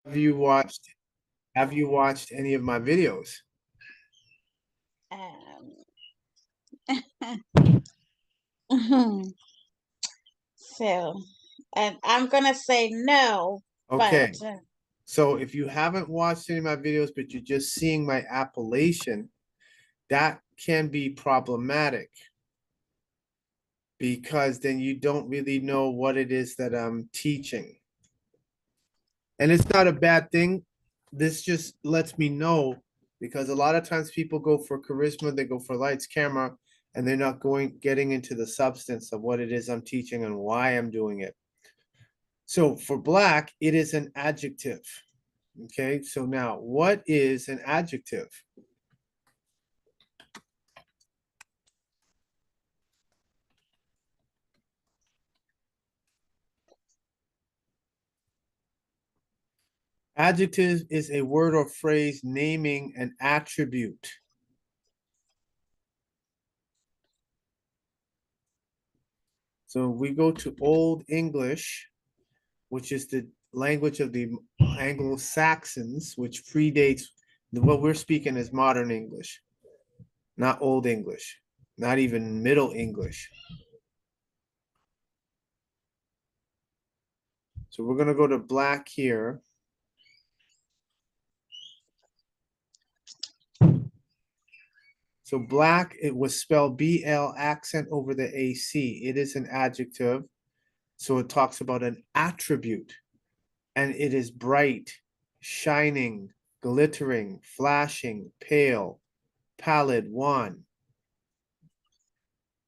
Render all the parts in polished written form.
Have you watched have you watched any of my videos? So, and I'm gonna say no, but Okay. So if you haven't watched any of my videos, but you're just seeing my appellation, that can be problematic because then you don't really know what it is that I'm teaching. And it's not a bad thing. This just lets me know because a lot of times people go for charisma, they go for lights, camera, and they're not getting into the substance of what it is I'm teaching and why I'm doing it. So for black, it is an adjective. Okay, so now what is an adjective? Adjective is a word or phrase naming an attribute. So we go to Old English, which is the language of the Anglo-Saxons, which predates what we're speaking is modern English, not Old English, not even Middle English. So we're going to go to black here. So black, it was spelled BL accent over the AC. It is an adjective. So it talks about an attribute. And it is bright, shining, glittering, flashing, pale, pallid, wan.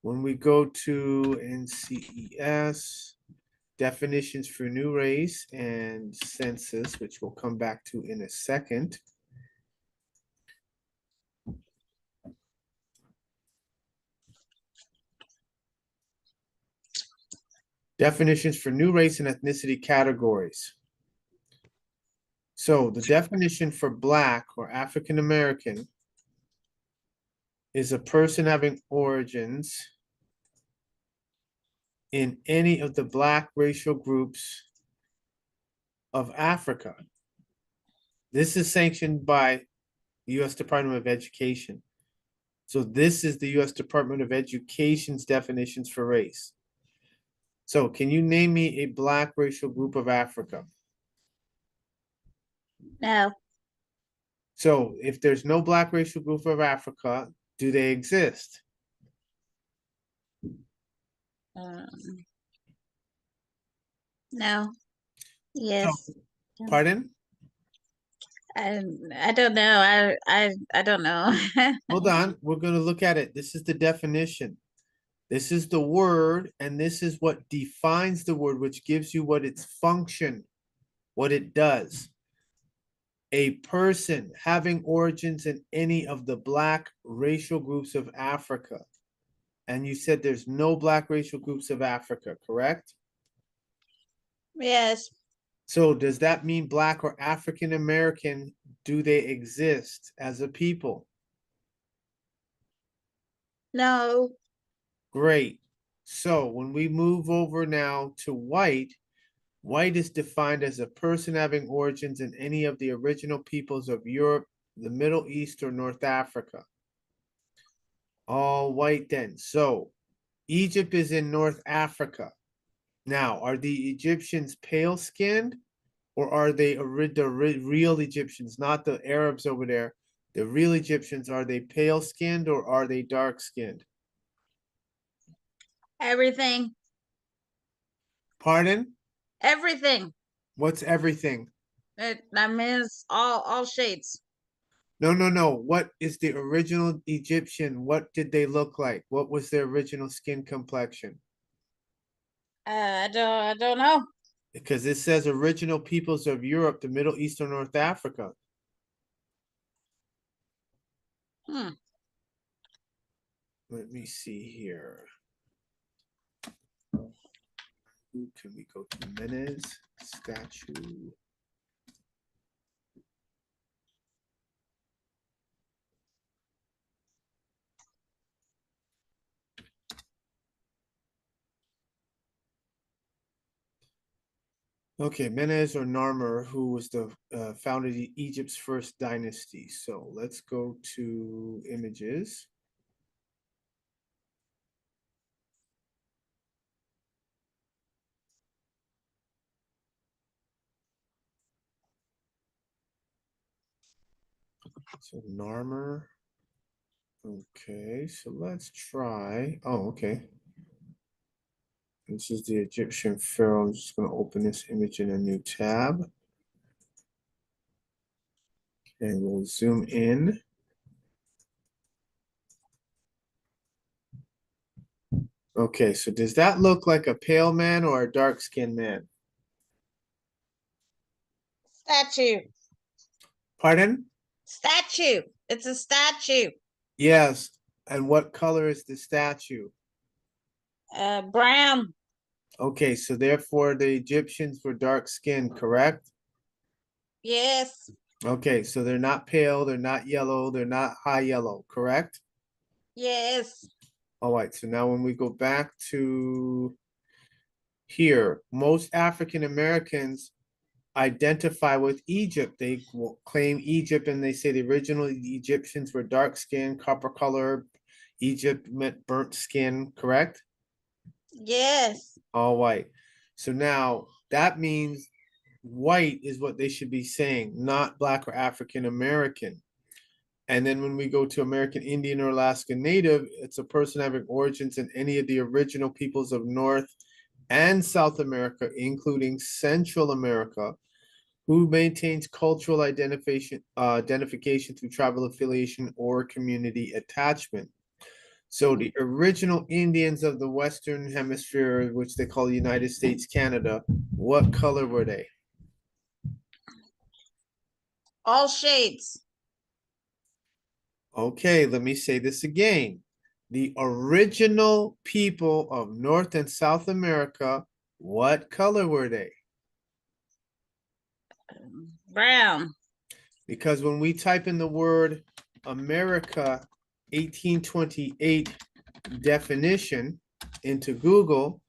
When we go to NCES, definitions for new race and census, which we'll come back to in a second. Definitions for new race and ethnicity categories. So the definition for black or African American is a person having origins in any of the black racial groups of Africa. This is sanctioned by the U.S. Department of Education. So this is the U.S. Department of Education's definitions for race. So can you name me a black racial group of Africa? no. So if there's no black racial group of Africa, do they exist? Um, no. So, Yes. pardon? I don't know. I don't know. Hold on. We're going to look at it. This is the definition. This is the word, and this is what defines the word, which gives you what its function, what it does. A person having origins in any of the black racial groups of Africa. And you said there's no black racial groups of Africa, correct? Yes. So does that mean black or African American, do they exist as a people? No. Great. So when we move over now to white, white is defined as a person having origins in any of the original peoples of Europe, the Middle East, or North Africa. All white then. So Egypt is in North Africa. Now, are the Egyptians pale skinned or are they the real Egyptians, not the Arabs over there? The real Egyptians, are they pale skinned or are they dark skinned? Everything. Pardon? Everything. What's everything? That means all shades. No, no, no. What is the original Egyptian? What did they look like? What was their original skin complexion? I don't know. Because it says original peoples of Europe, the Middle East, or North Africa. Hmm. Let me see here. Can we go to Menes statue? Okay, Menes or Narmer, who was the founded Egypt's first dynasty. So let's go to images. So Narmer. Okay, so let's try. Oh, okay. This is the Egyptian pharaoh. I'm just going to open this image in a new tab. And we'll zoom in. Okay, so does that look like a pale man or a dark-skinned man? Statue. Pardon? Statue. It's a statue. Yes. And what color is the statue? Brown. Okay, so therefore the Egyptians were dark-skinned, correct? Yes. Okay, so they're not pale, they're not yellow, they're not high yellow, correct? Yes. All right, so now when we go back to here, most African Americans identify with Egypt. They will claim Egypt and they say the original Egyptians were dark skinned, copper color. Egypt meant burnt skin, correct? Yes. All white. So now that means white is what they should be saying, not black or African American. And then when we go to American Indian or Alaska Native, it's a person having origins in any of the original peoples of North and South America, including Central America, who maintains cultural identification through tribal affiliation or community attachment. So the original Indians of the Western Hemisphere, which they call the United States, Canada, what color were they? All shades. Okay, let me say this again. The original people of North and South America, what color were they? Brown. Because when we type in the word America 1828 definition into Google,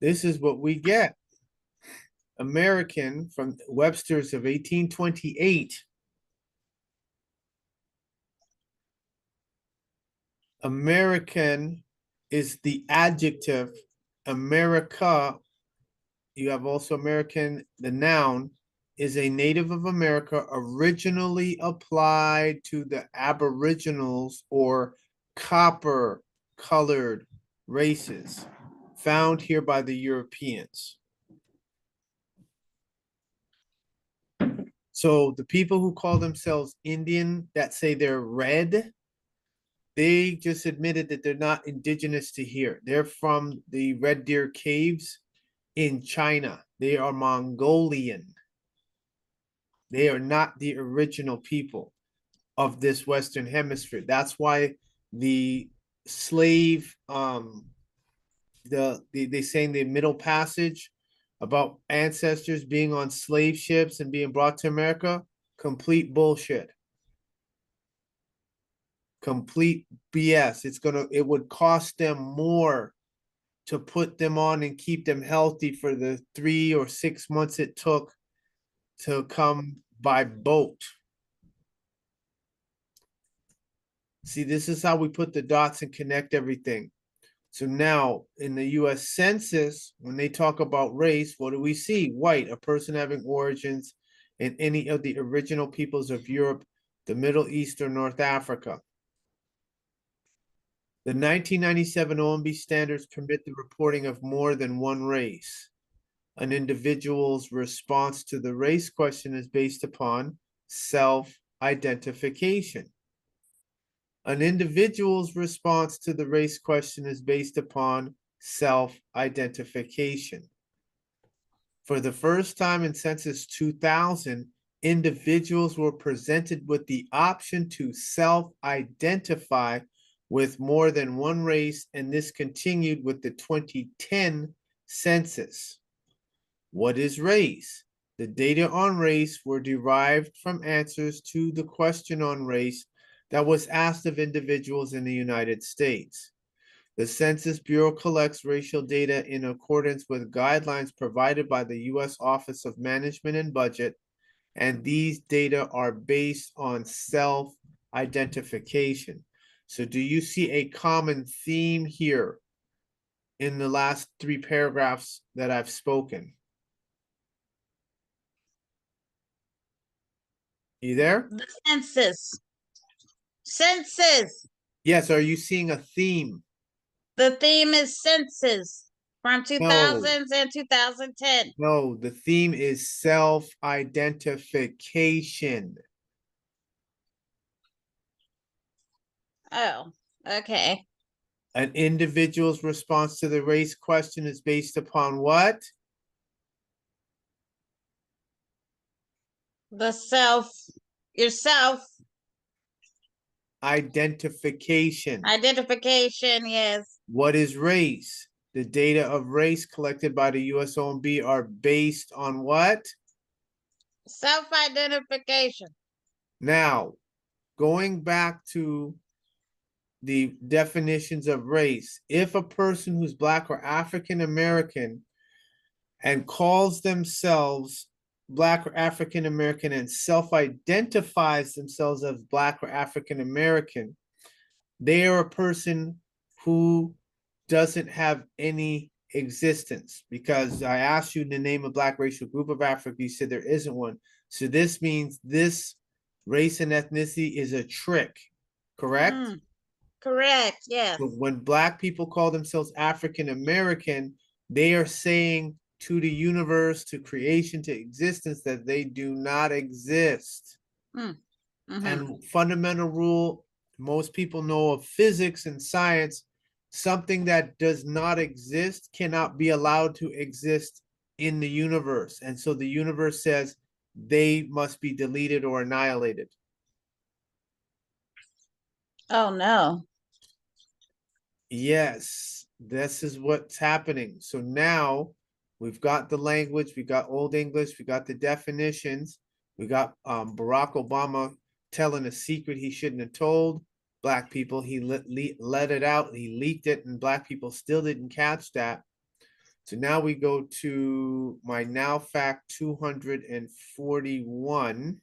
this is what we get. American from Webster's of 1828. American is the adjective. America, you have also American, the noun, is a native of America originally applied to the Aboriginals or copper colored races found here by the Europeans. So the people who call themselves Indian that say they're red, they just admitted that they're not indigenous to here. They're from the Red Deer Caves in China. They are Mongolian. They are not the original people of this Western Hemisphere. That's why the slave, they say in the Middle Passage about ancestors being on slave ships and being brought to America, complete bullshit. Complete BS. It would cost them more to put them on and keep them healthy for the 3 or 6 months it took to come by boat. See, this is how we put the dots and connect everything. So now in the US Census, when they talk about race, what do we see? White, a person having origins in any of the original peoples of Europe, the Middle East, or North Africa. The 1997 OMB standards permit the reporting of more than one race. An individual's response to the race question is based upon self-identification. An individual's response to the race question is based upon self-identification. For the first time in Census 2000, individuals were presented with the option to self-identify with more than one race, and this continued with the 2010 census. What is race? The data on race were derived from answers to the question on race that was asked of individuals in the United States. The Census Bureau collects racial data in accordance with guidelines provided by the U.S. Office of Management and Budget, and these data are based on self-identification. So do you see a common theme here in the last 3 paragraphs that I've spoken? You there? The census. Census. Yes, are you seeing a theme? The theme is census from No. 2000s and 2010. No, the theme is self-identification. Oh, okay. An individual's response to the race question is based upon what? The self, yourself, Identification. identification, yes. What is race? The data of race collected by the USOMB are based on what? Self-identification. Now, going back to the definitions of race, if a person who's Black or African American and calls themselves Black or African American and self-identifies themselves as Black or African American, they are a person who doesn't have any existence, because I asked you to name a Black racial group of Africa, you said there isn't one. So this means this race and ethnicity is a trick, correct? Correct, yes. So when Black people call themselves African American, they are saying to the universe, to creation, to existence, that they do not exist. And fundamental rule most people know of physics and science, something that does not exist cannot be allowed to exist in the universe. And so the universe says they must be deleted or annihilated. Oh, no. Yes, this is what's happening. So now we've got the language, we got Old English, we got the definitions, we got Barack Obama telling a secret he shouldn't have told Black people. He let it out, he leaked it, and Black people still didn't catch that. So now we go to my now fact 241.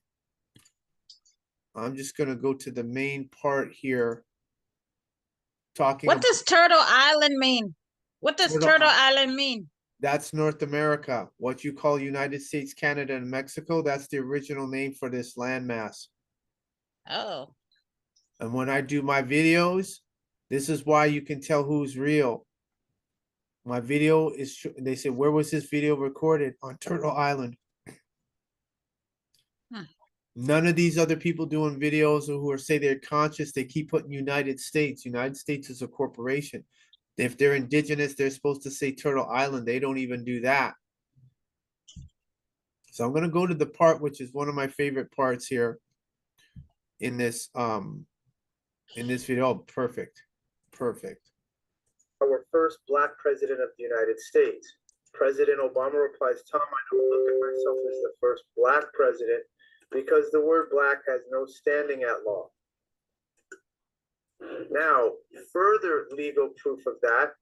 I'm just going to go to the main part here. What does Turtle Island mean? What does Turtle Island mean? That's North America. What you call United States, Canada, and Mexico, that's the original name for this landmass. Oh. And when I do my videos, this is why you can tell who's real. My video is, they said, where was this video recorded? On Turtle Island. None of these other people doing videos who are say they're conscious, they keep putting United States. United States is a corporation. If they're indigenous, they're supposed to say Turtle Island. They don't even do that. So I'm going to go to the part which is one of my favorite parts here in this video. Oh, perfect. Perfect. Our first Black president of the United States. President Obama replies, Tom, I don't look at myself as the first Black president because the word Black has no standing at law. Now, further legal proof of that.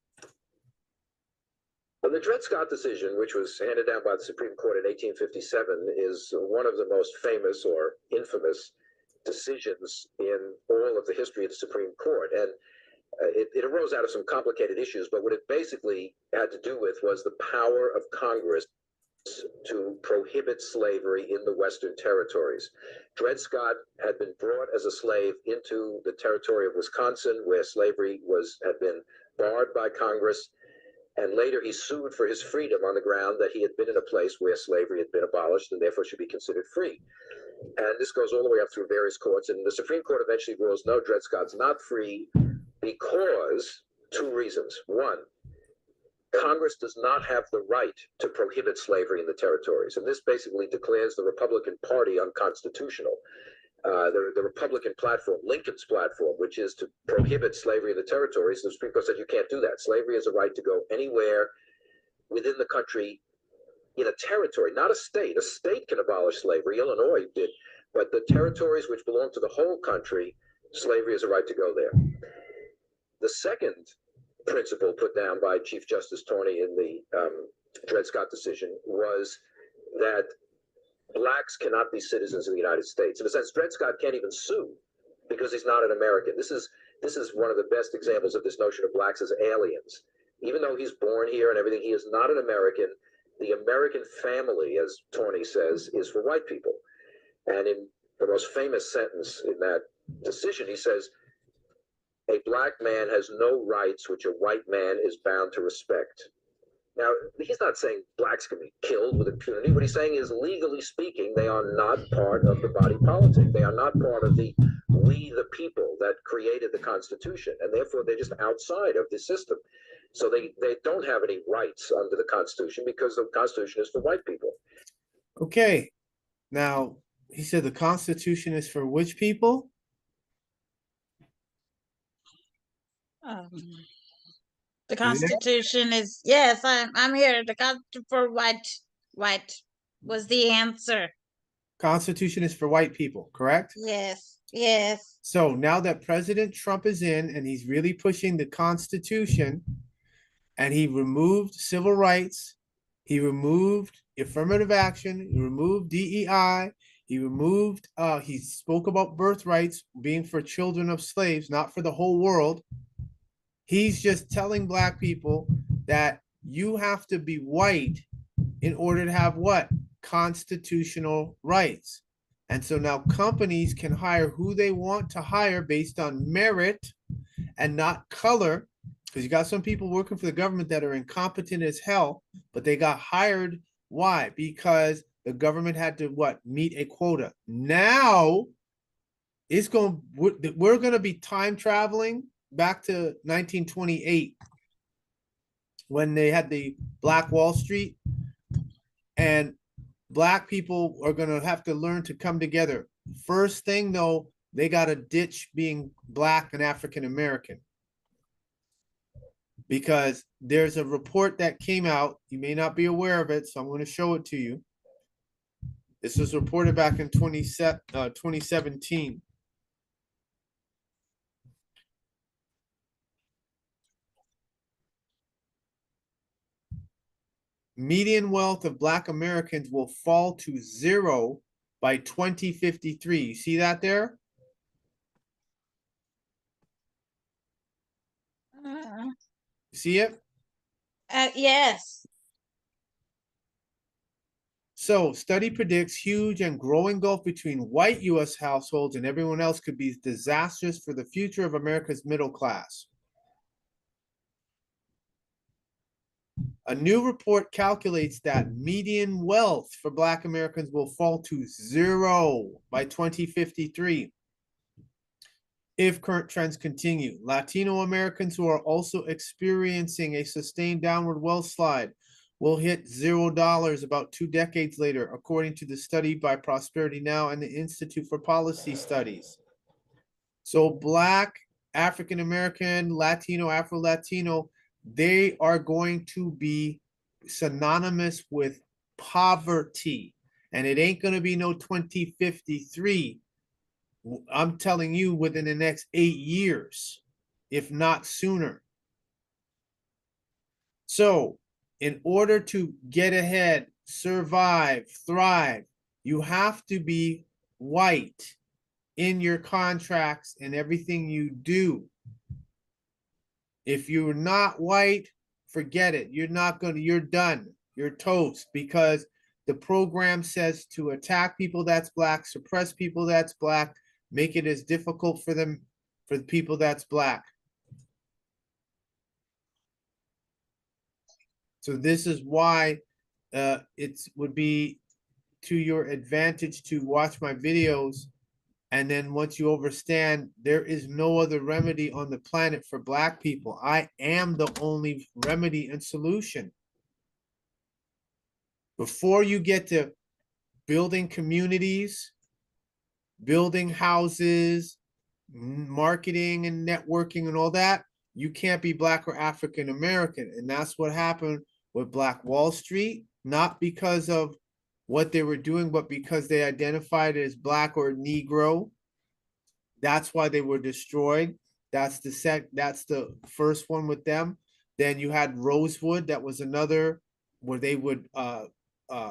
The Dred Scott decision, which was handed down by the Supreme Court in 1857, is one of the most famous or infamous decisions in all of the history of the Supreme Court. And it arose out of some complicated issues, but what it basically had to do with was the power of Congress to prohibit slavery in the Western territories. Dred Scott had been brought as a slave into the territory of Wisconsin, where slavery had been barred by Congress, and later he sued for his freedom on the ground that he had been in a place where slavery had been abolished and therefore should be considered free. And this goes all the way up through various courts, and the Supreme Court eventually rules, no, Dred Scott's not free because 2 reasons. One, Congress does not have the right to prohibit slavery in the territories. And this basically declares the Republican Party unconstitutional. The Republican platform, Lincoln's platform, which is to prohibit slavery in the territories, the Supreme Court said you can't do that. Slavery has a right to go anywhere within the country in a territory, not a state. A state can abolish slavery. Illinois did. But the territories which belong to the whole country, slavery has a right to go there. The second principle put down by Chief Justice Taney in the Dred Scott decision was that blacks cannot be citizens of the United States. In a sense, Dred Scott can't even sue because he's not an American. This is one of the best examples of this notion of blacks as aliens. Even though he's born here and everything, he is not an American. The American family, as Taney says, is for white people. And in the most famous sentence in that decision, he says, a black man has no rights which a white man is bound to respect. Now, he's not saying blacks can be killed with impunity. What he's saying is, legally speaking, they are not part of the body politic. They are not part of the we the people that created the Constitution, and therefore they're just outside of the system. So they don't have any rights under the Constitution because the Constitution is for white people. Okay. Now, he said the Constitution is for which people? The Constitution is, yes, I'm here. The Constitution for white was the answer. Constitution is for white people, correct? Yes, yes. So now that President Trump is in and he's really pushing the Constitution, and he removed civil rights, he removed affirmative action, he removed DEI, he spoke about birthrights being for children of slaves, not for the whole world. He's just telling black people that you have to be white in order to have what? Constitutional rights. And so now companies can hire who they want to hire based on merit and not color, because you got some people working for the government that are incompetent as hell, but they got hired. Why? Because the government had to what? Meet a quota. Now we're going to be time traveling back to 1928 when they had the Black Wall Street, and black people are going to have to learn to come together. First thing though, they got to ditch being black and African American, because there's a report that came out. You may not be aware of it, so I'm going to show it to you. This was reported back in 2017. Median wealth of black Americans will fall to 0 by 2053. You see that there? See it? Yes. So, study predicts huge and growing gulf between white U.S. households and everyone else could be disastrous for the future of America's middle class. A new report calculates that median wealth for black Americans will fall to 0 by 2053 if current trends continue. Latino Americans who are also experiencing a sustained downward wealth slide will hit $0 about 2 decades later, according to the study by Prosperity Now and the Institute for Policy Studies. So black, African American, Latino, Afro-Latino, they are going to be synonymous with poverty. And it ain't going to be no 2053. I'm telling you, within the next 8 years, if not sooner. So, in order to get ahead, survive, thrive, you have to be white in your contracts and everything you do. If you're not white, forget it. You're done. You're toast, because the program says to attack people that's black, suppress people that's black, make it as difficult for the people that's black. So this is why it would be to your advantage to watch my videos. And then once you understand, there is no other remedy on the planet for black people. I am the only remedy and solution. Before you get to building communities, building houses, marketing and networking and all that, you can't be black or African American. And that's what happened with Black Wall Street, not because of what they were doing, but because they identified as black or Negro. That's why they were destroyed. That's the first one with them. Then you had Rosewood, that was another where they would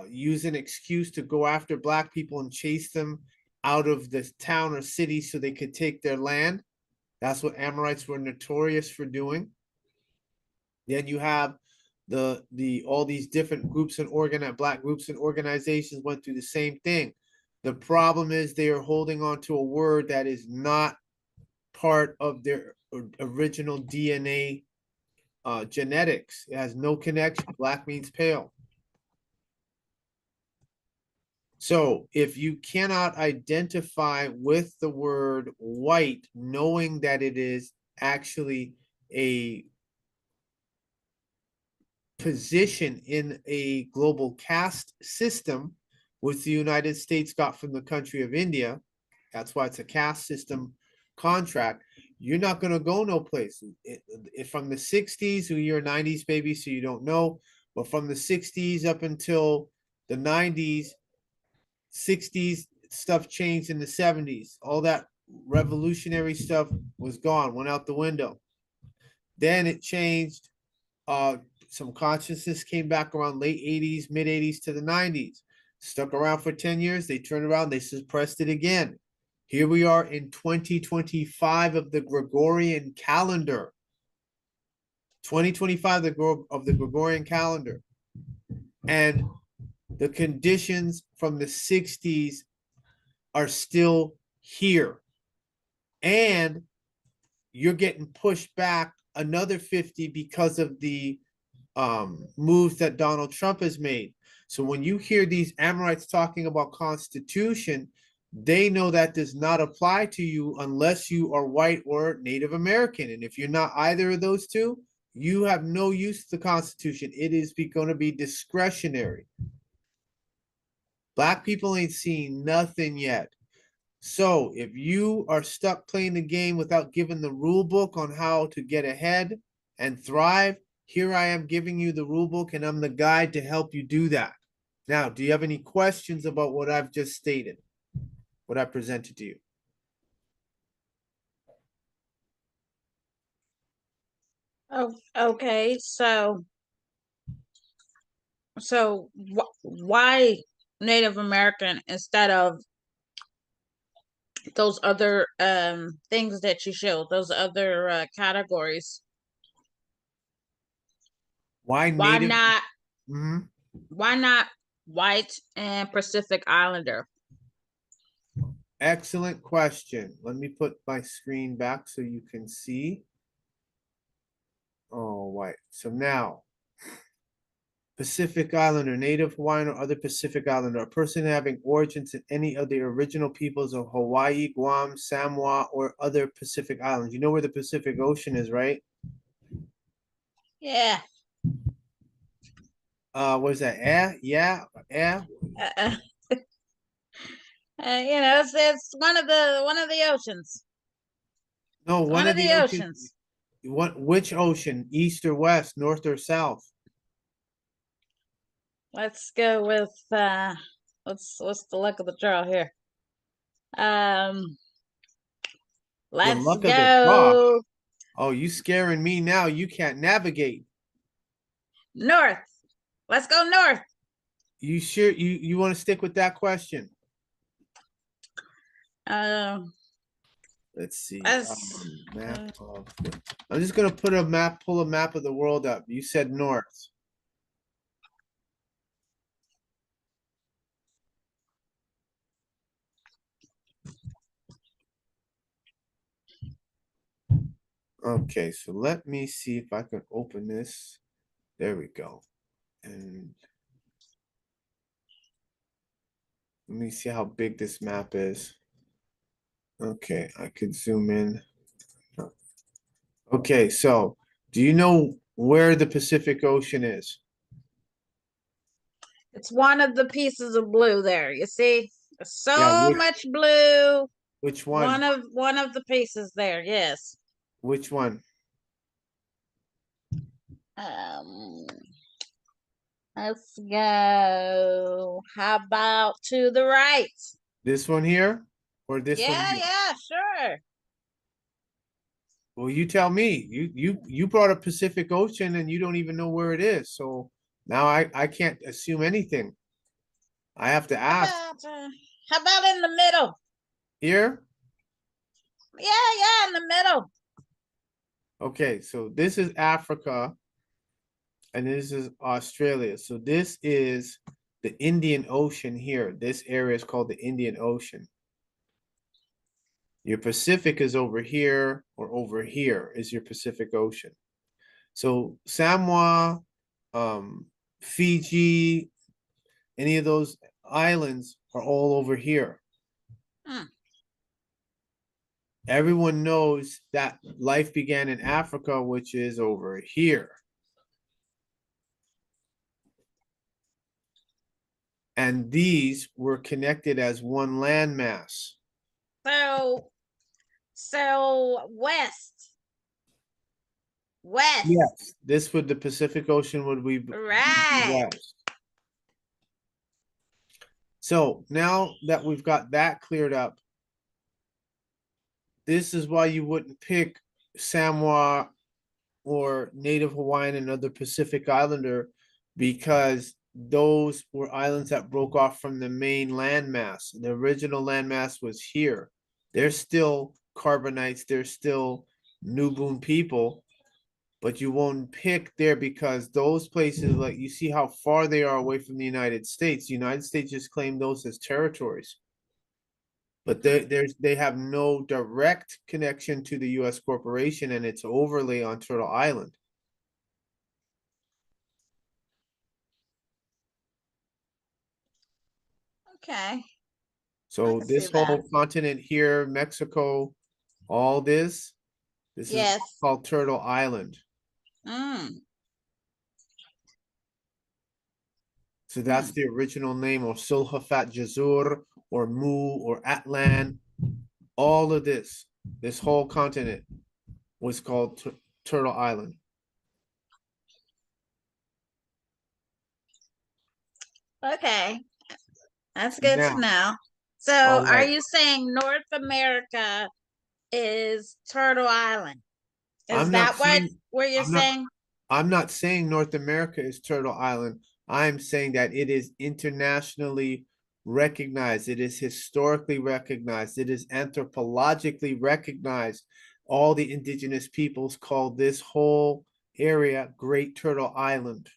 use an excuse to go after black people and chase them out of the town or city so they could take their land. That's what Amorites were notorious for doing. Then you have the all these different groups and black groups and organizations went through the same thing. The problem is they are holding on to a word that is not part of their original DNA genetics. It has no connection. Black means pale. So if you cannot identify with the word white, knowing that it is actually a position in a global caste system, which the United States got from the country of India, that's why it's a caste system contract, you're not going to go no place. From the 60s, you're a 90s baby, so you don't know, but from the 60s up until the 90s, 60s, stuff changed in the 70s. All that revolutionary stuff was gone, went out the window. Then it changed. Some consciousness came back around late 80s, mid 80s to the 90s. Stuck around for 10 years. They turned around, they suppressed it again. Here we are in 2025 of the Gregorian calendar. 2025 of the Gregorian calendar. And the conditions from the 60s are still here. And you're getting pushed back another 50 because of the moves that Donald Trump has made. So when you hear these Amorites talking about Constitution, they know that does not apply to you unless you are white or Native American. And if you're not either of those two, you have no use to the Constitution. It is going to be discretionary. Black people ain't seen nothing yet. So if you are stuck playing the game without giving the rule book on how to get ahead and thrive, here I am giving you the rule book and I'm the guide to help you do that. Now, do you have any questions about what I've just stated, what I presented to you? Oh, okay. So why Native American instead of those other things that you showed, those other categories? Why Why Native? not? Mhm. Why not white and Pacific Islander? Excellent question. Let me put my screen back so you can see. Oh, white. So now, Pacific Islander, Native Hawaiian or other Pacific Islander, a person having origins in any of the original peoples of Hawaii, Guam, Samoa, or other Pacific Islands. You know where the Pacific Ocean is, right? Yeah. What is that? Yeah. It's one of the oceans. No, One of the oceans. Which ocean? East or west, north or south? Let's go with what's the luck of the draw here? The Let's luck of the draw. go Oh, you scaring me now. You can't navigate. north. Let's go north. You sure you want to stick with that question? Let's see. Map of I'm just gonna pull a map of the world up. You said north. Okay, so let me see if I can open this. There we go. And let me see how big this map is. Okay, I could zoom in. Okay, so do you know where the Pacific Ocean is? It's one of the pieces of blue there. You see, there's so Yeah, much blue. which one? One of the pieces there. Yes. Which one? Let's go. How about to the right? This one here? Or this one here? Yeah, sure. Well, you tell me. You brought up Pacific Ocean and you don't even know where it is. So now I can't assume anything. I have to ask. How about in the middle? Here? Yeah, in the middle. Okay, so this is Africa and this is Australia. So this is the Indian Ocean here. This area is called the Indian Ocean. Your Pacific is over here, or over here is your Pacific Ocean. So Samoa, Fiji, any of those islands are all over here. Hmm. Everyone knows that life began in Africa, which is over here. And these were connected as one landmass. So west. Yes, this would the Pacific Ocean would be Right. west. So now that we've got that cleared up, this is why you wouldn't pick Samoa or Native Hawaiian and other Pacific Islander, because those were islands that broke off from the main landmass. The original landmass was here. They're still Carbonites, they're still Nubian people, but you won't pick there because those places, like you see how far they are away from the United States. The United States just claimed those as territories. But they have no direct connection to the US corporation and its overlay on Turtle Island. Okay. So can this see that. whole continent here, Mexico, all this Yes. is called Turtle Island. So that's the original name, or Sulhafat Jazur, or Mu, or Atlan. All of this whole continent was called Turtle Island. Okay. That's good Now, to know. So all are right. you saying North America is Turtle Island? Is that what you're saying? I'm not saying North America is Turtle Island. I'm saying that it is internationally recognized. It is historically recognized. It is anthropologically recognized. All the indigenous peoples call this whole area Great Turtle Island.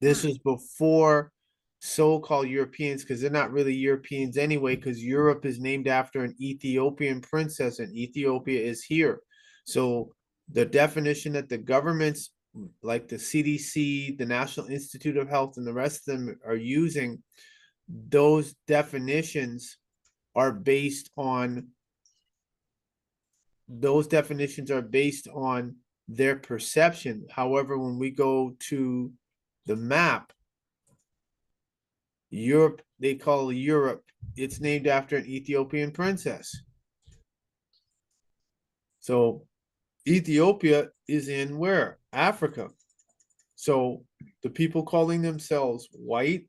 This was before so-called Europeans, because they're not really Europeans anyway, because Europe is named after an Ethiopian princess, and Ethiopia is here. So the definition that the governments, like the CDC, the National Institute of Health, and the rest of them are using, those definitions are based on their perception. However, when we go to the map, Europe, they call Europe, it's named after an Ethiopian princess. So Ethiopia is in where? Africa. So the people calling themselves white,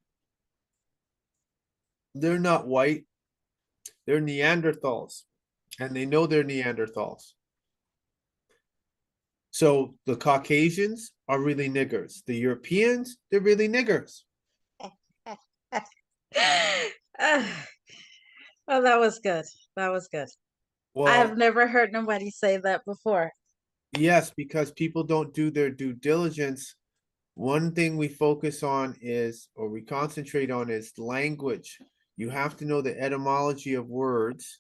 they're not white, they're Neanderthals, and they know they're Neanderthals. So the Caucasians are really niggers. The Europeans, they're really niggers. Oh, that was good. That was good. Well, I've never heard nobody say that before. Yes, because people don't do their due diligence. One thing we focus on is, or we concentrate on, is language. You have to know the etymology of words.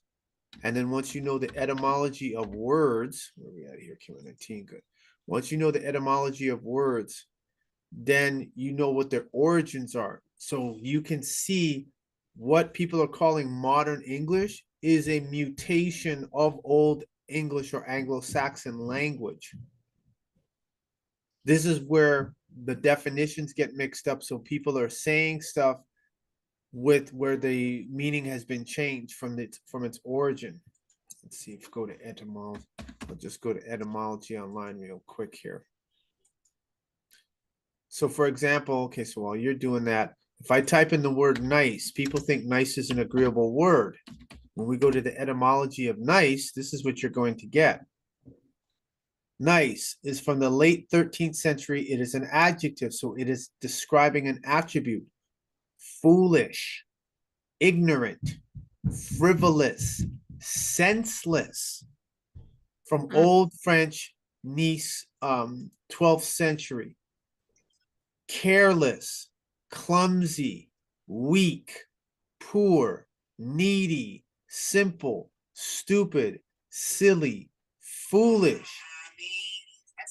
And then once you know the etymology of words, where are we at here? Q19, good. Once you know the etymology of words, then you know what their origins are. So you can see what people are calling modern English is a mutation of Old English or Anglo-Saxon language. This is where the definitions get mixed up. So people are saying stuff with where the meaning has been changed from its origin. Let's see if go to etymology. I'll just go to etymology online real quick here. So for example, okay, so while you're doing that, if I type in the word nice, people think nice is an agreeable word. when we go to the etymology of nice, this is what you're going to get. Nice is from the late 13th century. It is an adjective, so it is describing an attribute. Foolish, ignorant, frivolous, senseless. From Old French, Nice, 12th century. Careless, clumsy, weak, poor, needy, simple, stupid, silly, foolish.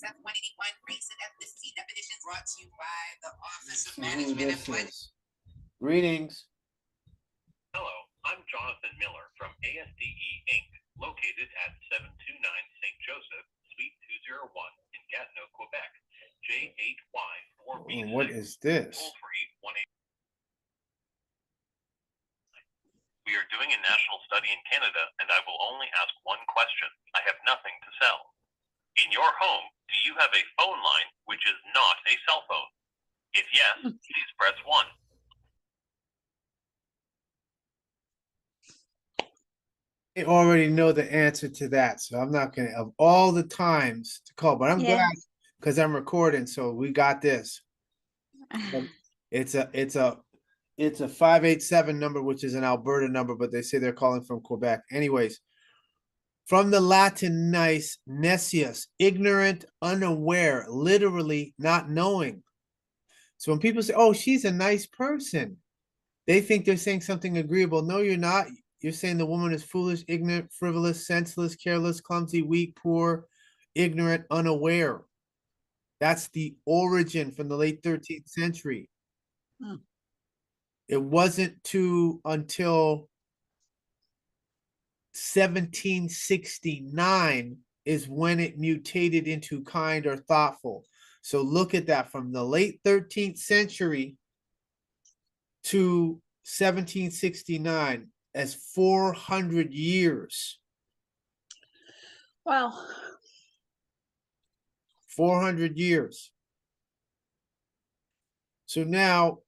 SF-181 race and ethnicity definition brought to you by the Office of Management Employment. Greetings. Hello, I'm Jonathan Miller from ASDE Inc., located at 729 St. Joseph, Suite 201 in Gatineau, Quebec, J8Y4B6. What is this? Toll-free 1-800. We are doing a national study in Canada, and I will only ask one question. I have nothing to sell. In your home, do you have a phone line which is not a cell phone? If yes, please press 1. They already know the answer to that, so I'm not gonna, of all the times to call, but I'm Yeah. glad because I'm recording, so we got this. It's a 587 number, which is an Alberta number, but they say they're calling from Quebec. Anyways, from the Latin nice, necius, ignorant, unaware, literally not knowing. So when people say, oh, she's a nice person, they think they're saying something agreeable. No, you're not. You're saying the woman is foolish, ignorant, frivolous, senseless, careless, clumsy, weak, poor, ignorant, unaware. That's the origin from the late 13th century. It wasn't until 1769 is when it mutated into kind or thoughtful. So look at that, from the late 13th century to 1769 as 400 years. Wow. 400 years. So now,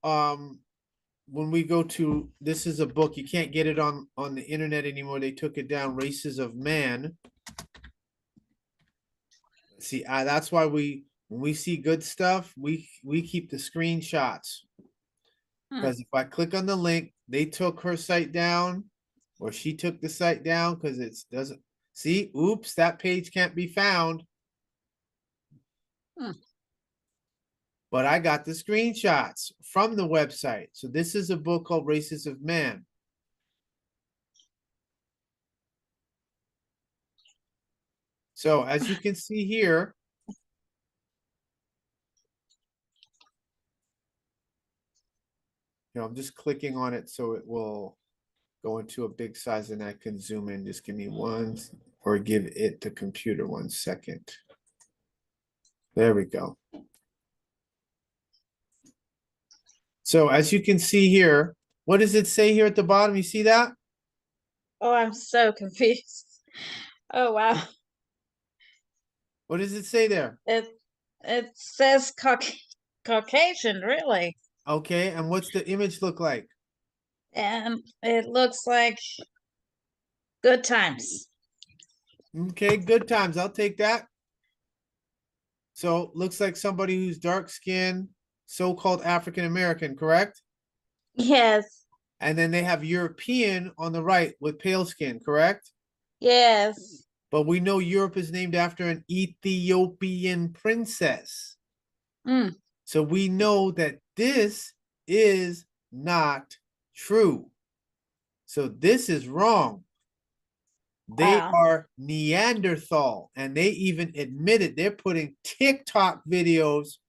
when we go to, this is a book, you can't get it on the internet anymore. They took it down, Races of Man. See, that's why when we see good stuff, we keep the screenshots. Because if I click on the link, they took her site down, or she took the site down because it doesn't, see, oops, that page can't be found. But I got the screenshots from the website. So this is a book called Races of Man. So as you can see here, I'm just clicking on it so it will go into a big size and I can zoom in. Just give me one, or give it the computer 1 second. There we go. So as you can see here, what does it say here at the bottom? You see that? Oh, I'm so confused. Oh, wow. What does it say there? It says Caucasian, really. Okay, and what's the image look like? And it looks like good times. Okay, good times. I'll take that. So looks like somebody who's dark skinned, so-called African American, correct? Yes. And then they have European on the right with pale skin, correct? Yes. But we know Europe is named after an Ethiopian princess. So we know that this is not true. So this is wrong. They Wow. are Neanderthal, and they even admitted they're putting TikTok videos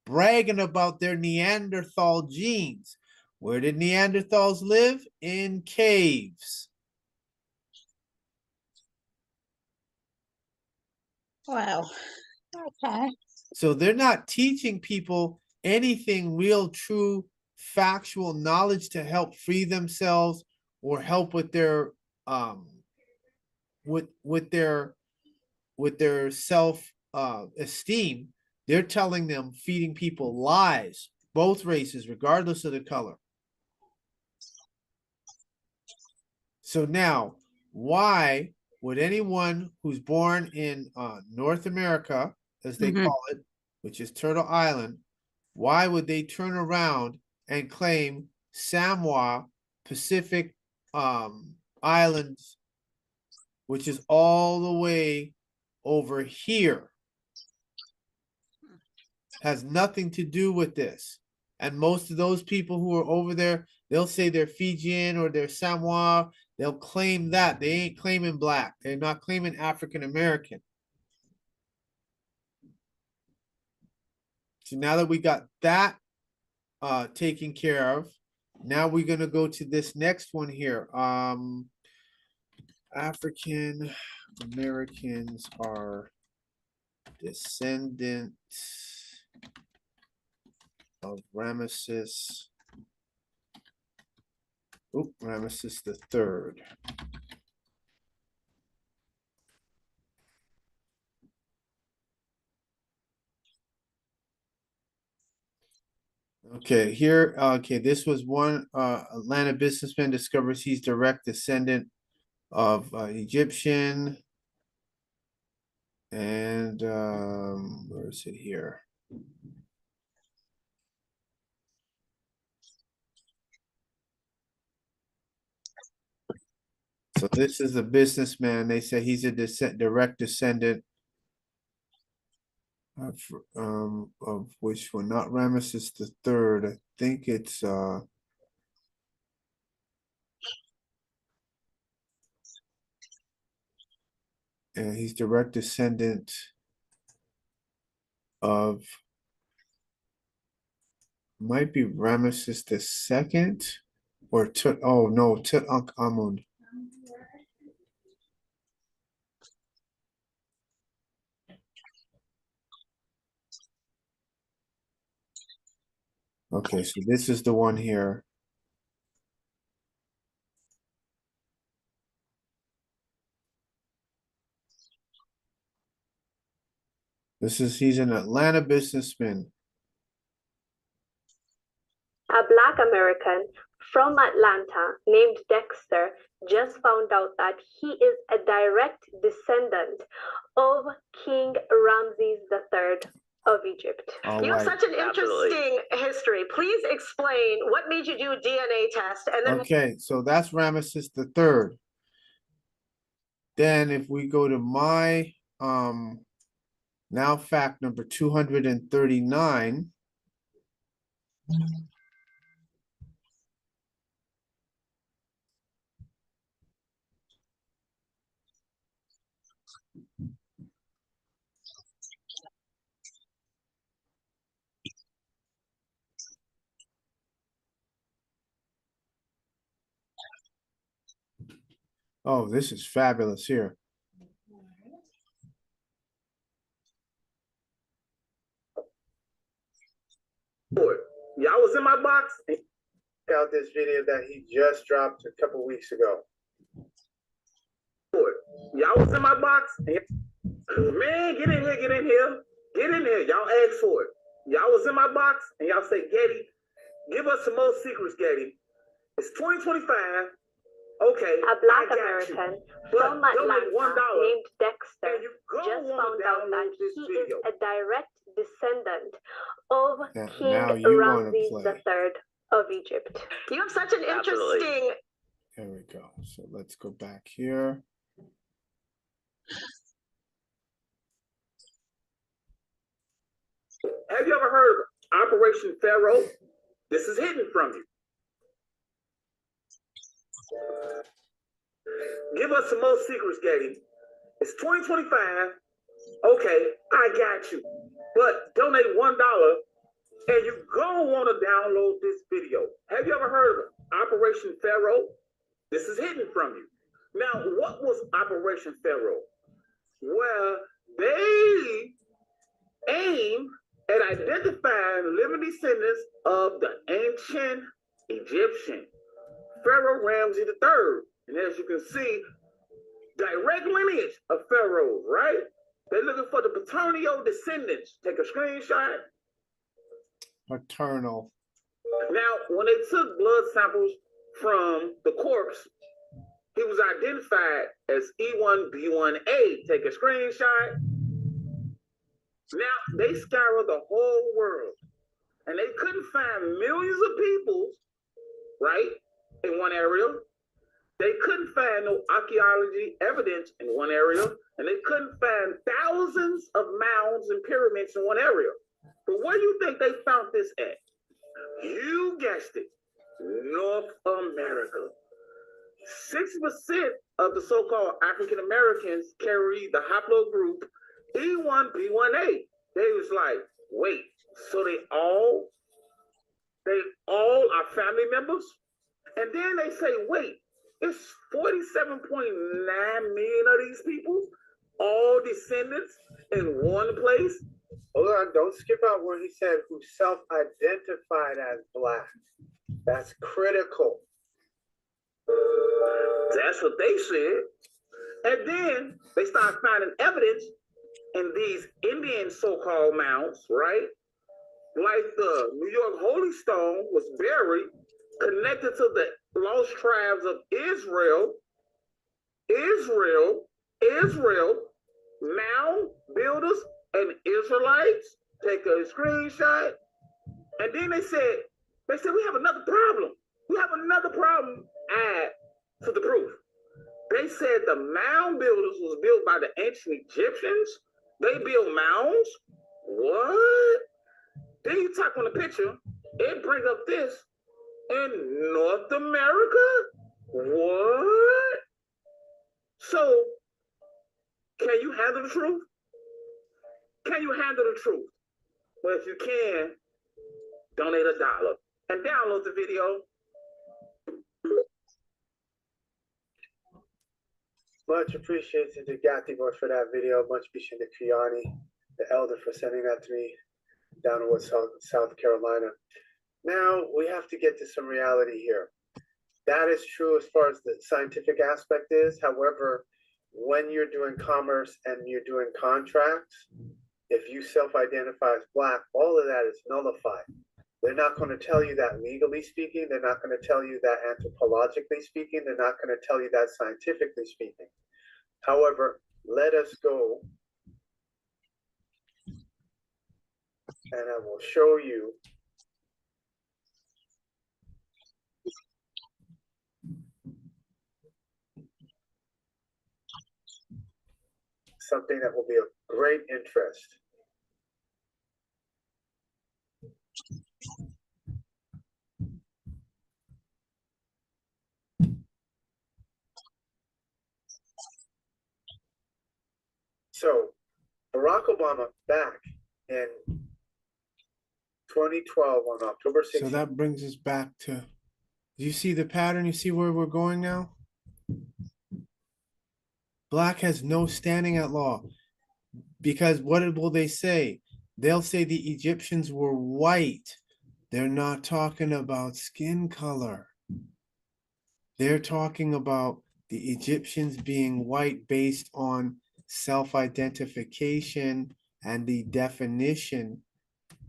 bragging about their Neanderthal genes. Where did Neanderthals live? In caves. Wow. Okay. So they're not teaching people anything real, true, factual knowledge to help free themselves or help with their with their self esteem. They're telling them, feeding people lies, both races, regardless of the color. So now, why would anyone who's born in North America, as they Mhm. call it, which is Turtle Island, why would they turn around and claim Samoa Pacific Islands, which is all the way over here? Has nothing to do with this. And most of those people who are over there, they'll say they're Fijian or they're Samoa. They'll claim that. They ain't claiming black. They're not claiming African American. So now that we got that taken care of, now we're gonna go to this next one here. African Americans are descendants of Ramesses. Ramesses the Third. Okay, here, okay, this was one Atlanta businessman discovers he's direct descendant of Egyptian. And where is it here? So this is a businessman. They say he's a direct descendant of which one? Not Ramesses the Third. I think it's and he's direct descendant of might be Ramesses the Second or Tut. Oh no, Tutankhamun. Okay, so this is the one here. He's an Atlanta businessman. A Black American from Atlanta named Dexter just found out that he is a direct descendant of King Ramses III of Egypt. All You have right. such an interesting history. Please explain what made you do a DNA test and then Okay, so that's Ramesses the Third. Then if we go to my now fact number 239. Oh, this is fabulous here. Y'all was in my box. Check out this video that he just dropped a couple weeks ago. Y'all was in my box. Man, get in here, get in here. Get in here. Y'all asked for it. Y'all was in my box and y'all say, Getty, give us some more secrets, Getty. It's 2025. Okay. a Black American from Atlanta named Dexter just found out that he is a direct descendant of King Ramses III of Egypt. You have such an interesting. There we go. So let's go back here. Have you ever heard of Operation Pharaoh? This is hidden from you. Give us some more secrets, Getty. It's 2025. Okay, I got you. But donate $1 and you're gonna want to download this video. Have you ever heard of Operation Pharaoh? This is hidden from you. Now, what was Operation Pharaoh? Well, they aim at identifying living descendants of the ancient Egyptian Pharaoh Ramses III. And as you can see, direct lineage of pharaohs, right? They're looking for the paternal descendants. Take a screenshot. Paternal. Now, when they took blood samples from the corpse, He was identified as E1B1A. Take a screenshot. Now they scoured the whole world and they couldn't find millions of people, right, in one area. They couldn't find no archaeology evidence in one area, and they couldn't find thousands of mounds and pyramids in one area. But where do you think they found this at? You guessed it, North America. 6% of the so-called African Americans carry the haplogroup E1B1A. They was like, wait, so they all are family members? And then they say, wait, it's 47.9 million of these people, all descendants in one place. Hold on, don't skip out where he said who self-identified as Black. That's critical. That's what they said. And then they start finding evidence in these Indian so-called mounds, right? Like the New York Holy Stone was buried, connected to the lost tribes of Israel, mound builders and Israelites. Take a screenshot. And then they said, we have another problem. We have another problem. Add to the proof. They said the mound builders was built by the ancient Egyptians. They built mounds. What? Then you talk on the picture, it brings up this in North America. What? So, can you handle the truth? Can you handle the truth? Well, if you can, donate $1 and download the video. Much appreciated to Gativor for that video. Much appreciated to Kiani, the elder, for sending that to me down in South Carolina. Now we have to get to some reality here. That is true as far as the scientific aspect is. However, when you're doing commerce and you're doing contracts, if you self-identify as Black, all of that is nullified. They're not going to tell you that legally speaking. They're not going to tell you that anthropologically speaking. They're not going to tell you that scientifically speaking. However, let us go and I will show you something that will be of great interest. So, Barack Obama back in 2012 on October 16th. So that brings us back to, do you see the pattern? You see where we're going now? Black has no standing at law because what will they say? They'll say the Egyptians were white. They're not talking about skin color. They're talking about the Egyptians being white based on self-identification and the definition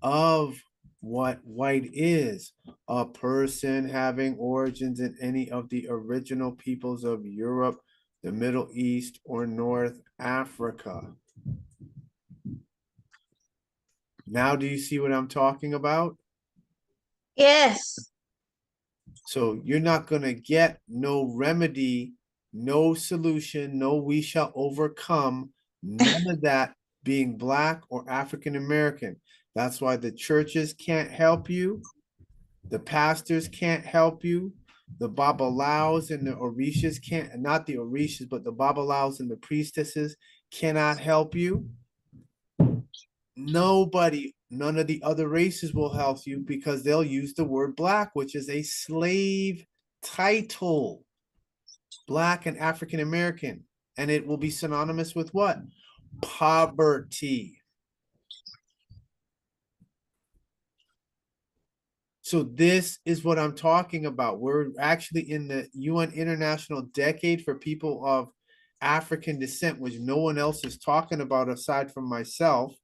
of what white is: a person having origins in any of the original peoples of Europe, the Middle East, or North Africa. Now, do you see what I'm talking about? Yes. So you're not going to get no remedy, no solution, no we shall overcome, none of that being Black or African American. That's why the churches can't help you. The pastors can't help you. The Babalaos and the Orishas can't, not the Orishas, but the Babalaos and the priestesses cannot help you. Nobody, none of the other races will help you because they'll use the word Black, which is a slave title. Black and African American. And it will be synonymous with what? Poverty. So this is what I'm talking about. We're actually in the UN International Decade for People of African Descent, which no one else is talking about aside from myself.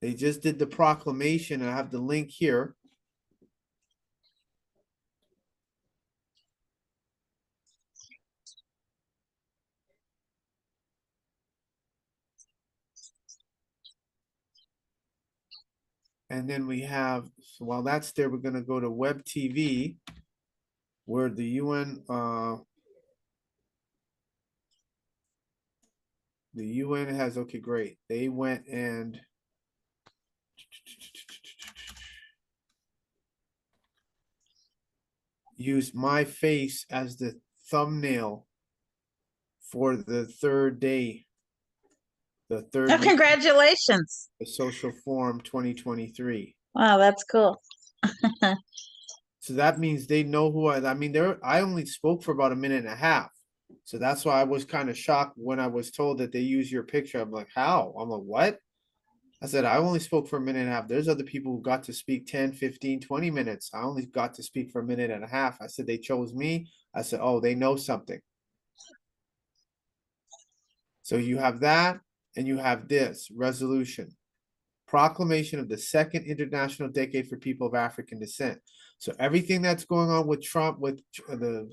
They just did the proclamation, and I have the link here. And then we have, so while that's there, we're gonna go to Web TV, where the UN has, okay, great. They went and used my face as the thumbnail for the third day. The third Oh, congratulations. the Social Forum 2023. Wow, that's cool. So that means they know who I mean, I only spoke for about a minute and a half. So that's why I was kind of shocked when I was told that they use your picture. I'm like, how? I'm like, what? I said, I only spoke for a minute and a half. There's other people who got to speak 10, 15, 20 minutes. I only got to speak for a minute and a half. I said, they chose me. I said, oh, they know something. So you have that, and you have this resolution. Proclamation of the Second International Decade for People of African Descent. So everything that's going on with Trump, with the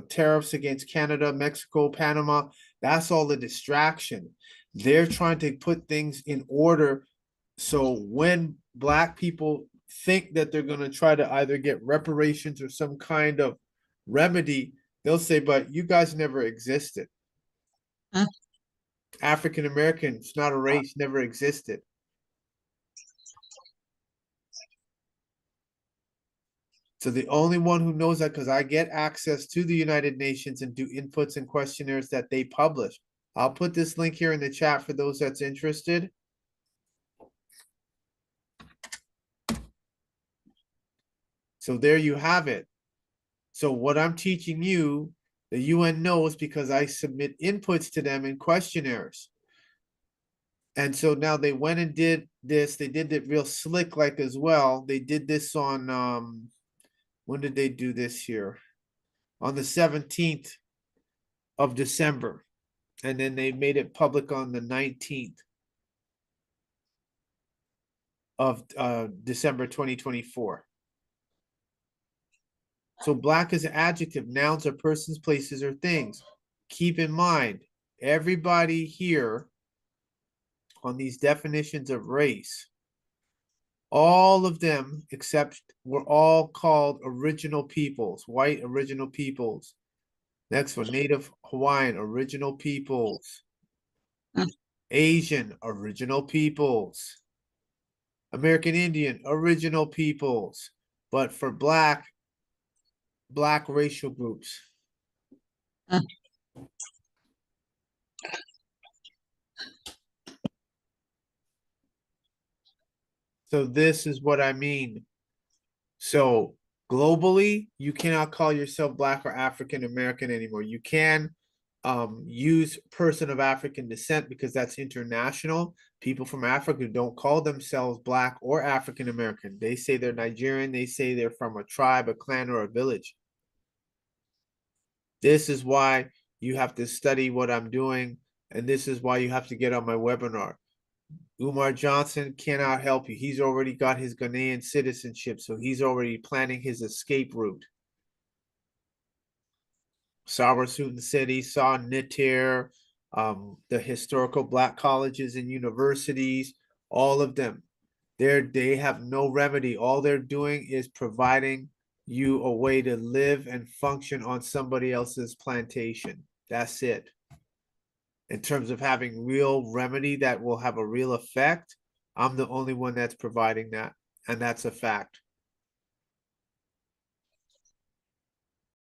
tariffs against Canada, Mexico, Panama, that's all a distraction. They're trying to put things in order. So when Black people think that they're going to try to either get reparations or some kind of remedy, they'll say, but you guys never existed. Huh? African Americans, not a race, never existed. So the only one who knows that, because I get access to the United Nations and do inputs and questionnaires that they publish. I'll put this link here in the chat for those that's interested. So there you have it. So what I'm teaching you, the UN knows because I submit inputs to them in questionnaires. And so now they went and did this. They did it real slick like as well. They did this on, when did they do this here? On the 17th of December. And then they made it public on the 19th of December 2024. So Black is an adjective. Nouns are persons, places, or things. Keep in mind, everybody here on these definitions of race, all of them except were all called original peoples, white original peoples. Next one, Native Hawaiian, original peoples. Asian, original peoples. American Indian, original peoples. But for Black racial groups. So this is what I mean. So globally, you cannot call yourself Black or African American anymore. You can use person of African descent because that's international. People from Africa don't call themselves Black or African American. They say they're Nigerian. They say they're from a tribe, a clan, or a village. This is why you have to study what I'm doing, and this is why you have to get on my webinar. Umar Johnson cannot help you. He's already got his Ghanaian citizenship, so he's already planning his escape route. Saamus said he saw Nitir, the historical Black colleges and universities, all of them. They have no remedy. All they're doing is providing you a way to live and function on somebody else's plantation. That's it. In terms of having real remedy that will have a real effect, I'm the only one that's providing that, and that's a fact.